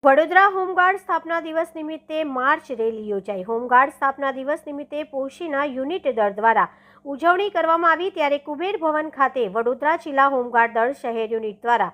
Vadodara home guard સ્થાપના દિવસ નિમિત્તે માર્ચ રેલી યોજાઈ। હોમગાર્ડ સ્થાપના દિવસ નિમિત્તે પોશીના યુનિટ દળ દ્વારા ઉજવણી કરવામાં આવી। ત્યારે કુબેર ભવન ખાતે વડોદરા જિલ્લા હોમગાર્ડ દળ શહેર યુનિટ દ્વારા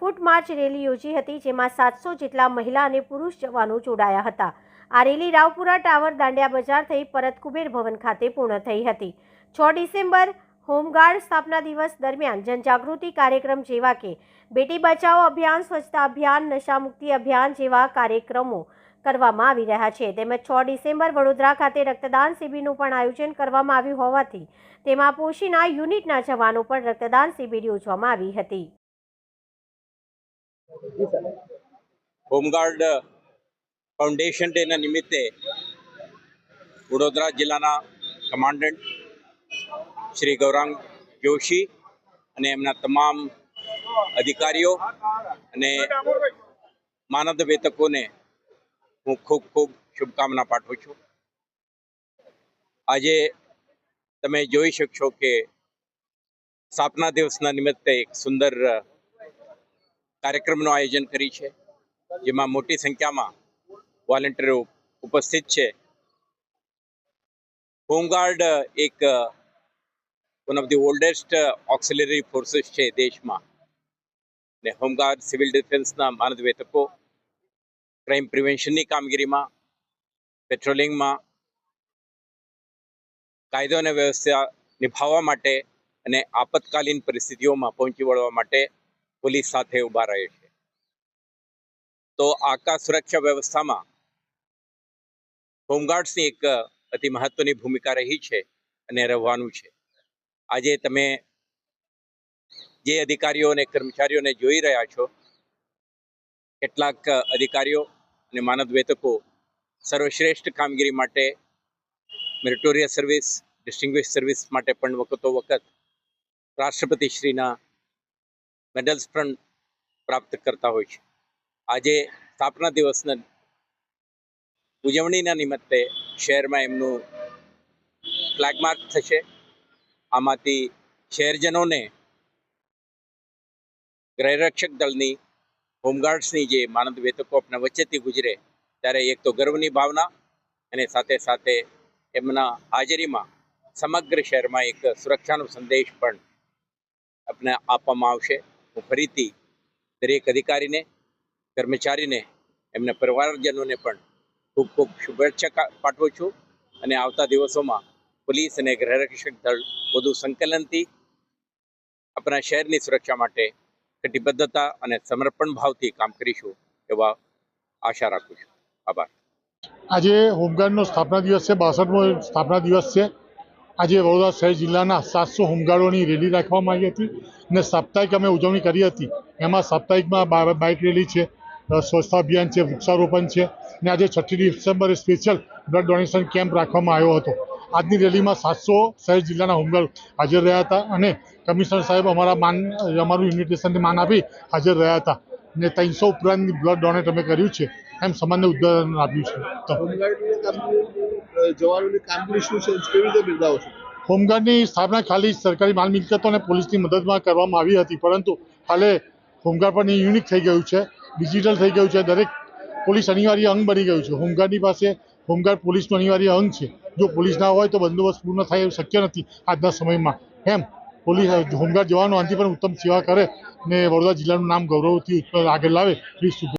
ફૂટ માર્ચ રેલી યોજી હતી, જેમાં 700 જેટલા મહિલા અને પુરુષ જવાનો જોડાયા હતા। આ રેલી રાવપુરા ટાવર, દાંડિયા બજાર થઈ પરત કુબેર ભવન ખાતે પૂર્ણ થઈ હતી। 6 ડિસેમ્બર હોમગાર્ડ સ્થાપના દિવસ દરમિયાન જનજાગૃતિ કાર્યક્રમ જેવા કે બેટી બચાવો અભિયાન, સ્વચ્છતા અભિયાન, નશા મુક્તિ અભિયાન જેવા કાર્યક્રમો કરવામાં આવી રહ્યા છે। તેમજ 6 ડિસેમ્બર વડોદરા ખાતે રક્તદાન શિબિરનું પણ આયોજન કરવામાં આવ્યું હોવાથી તેમાં પોશીના યુનિટના જવાનો પણ રક્તદાન શિબિર યોજવામાં આવી હતી। હોમગાર્ડ ફાઉન્ડેશન ડેના નિમિત્તે વડોદરા જિલ્લાના કમાન્ડન્ટ શ્રી ગૌરાંગ જોશી અને એમના તમામ અધિકારીઓ અને માનદ વેતકોને હું ખૂબ ખૂબ શુભકામના પાઠવું છું। આજે તમે જોઈ શકશો કે સ્થાપના દિવસના નિમિત્તે એક સુંદર કાર્યક્રમનું આયોજન કરી છે, જેમાં મોટી સંખ્યામાં વોલેન્ટિયરો ઉપસ્થિત છે। હોમગાર્ડ એક one of the oldest auxiliary forces છે દેશમાં, ને હોમગાર્ડ સિવિલ ડિફેન્સના માનદ વેતકો ક્રાઇમ પ્રિવેન્શનની કામગીરીમાં, પેટ્રોલિંગમાં, કાયદો અને વ્યવસ્થા નિભાવવા માટે અને આપતકાલીન પરિસ્થિતિઓમાં પહોંચી વળવા માટે પોલીસ સાથે ઊભા રહે છે। તો આકાશ સુરક્ષા વ્યવસ્થામાં હોમગાર્ડ્સની એક અતિ મહત્વની ભૂમિકા રહી છે અને રહેવાનું છે। આજે તમે જે અધિકારીઓ અને કર્મચારીઓને જોઈ રહ્યા છો, કેટલાક અધિકારીઓ અને માનદ વેતકો સર્વશ્રેષ્ઠ કામગીરી માટે મેરિટોરિયસ સર્વિસ, ડિસ્ટિંગ્વિશ સર્વિસ માટે પણ વખતો વખત રાષ્ટ્રપતિશ્રીના મેડલ્સ પણ પ્રાપ્ત કરતા હોય છે। આજે સ્થાપના દિવસના ઉજવણીના નિમિત્તે શહેરમાં એમનું ફ્લેગ માર્ચ થશે। આમાંથી શહેરજનોને ગૃહરક્ષક દળની, હોમગાર્ડ્સની જે માનદ વેતકો આપણા વચ્ચેથી ગુજરે ત્યારે એક તો ગર્વની ભાવના અને સાથે સાથે એમના હાજરીમાં સમગ્ર શહેરમાં એક સુરક્ષાનો સંદેશ પણ આપણે આપવામાં આવશે। હું ફરીથી દરેક અધિકારીને, કર્મચારીને, એમના પરિવારજનોને પણ ખૂબ ખૂબ શુભેચ્છા પાઠવું છું અને આવતા દિવસોમાં પોલીસ અને ગૃહરક્ષક દળ વધુ સંકલનથી આપણા શહેરની સુરક્ષા માટે કટિબદ્ધતા અને સમર્પણ ભાવથી કામ કરીશું એવા આશા રાખું છું। આભાર। આજે હોમગાર્ડનો સ્થાપના દિવસ છે, 62મો સ્થાપના દિવસ છે। આજે વડોદરા શહેર જિલ્લાના 700 હોમગાર્ડોની રેલી રાખવામાં આવી હતી અને સાપ્તાહિક અમે ઉજવણી કરી હતી। એમાં સાપ્તાહિકમાં બાઇક રેલી છે, સ્વચ્છતા અભિયાન છે, વૃક્ષારોપણ છે અને આજે 6 ડિસેમ્બરે સ્પેશિયલ બ્લડ ડોનેશન કેમ્પ રાખવામાં આવ્યો હતો। આજની રેલીમાં 700 શહેર જિલ્લાના હોમગાર્ડ હાજર રહ્યા હતા અને કમિશનર સાહેબ અમારું ઇન્વિટેશનને માન આપી હાજર રહ્યા હતા અને 300 ઉપરાંતની બ્લડ ડોનેટ અમે કર્યું છે એમ સમાજને ઉદાહરણ આપ્યું છે। હોમગાર્ડની સ્થાપના ખાલી સરકારી માલ મિલકતો અને પોલીસની મદદમાં કરવામાં આવી હતી, પરંતુ હાલે હોમગાર્ડ પણ યુનિક થઈ ગયું છે, ડિજિટલ થઈ ગયું છે, દરેક પોલીસ અનિવાર્ય અંગ બની ગયું છે। હોમગાર્ડની પાસે હોમગાર્ડ પોલીસનું અનિવાર્ય અંગ છે। જો પોલીસ ના હોય તો બંદોબસ્ત પૂર્ણ થાય એવું શક્ય નથી આજના સમયમાં। એમ પોલીસ હોમગાર્ડ જવાનો આનાથી પણ ઉત્તમ સેવા કરે ને વડોદરા જિલ્લાનું નામ ગૌરવથી આગળ લાવે એવી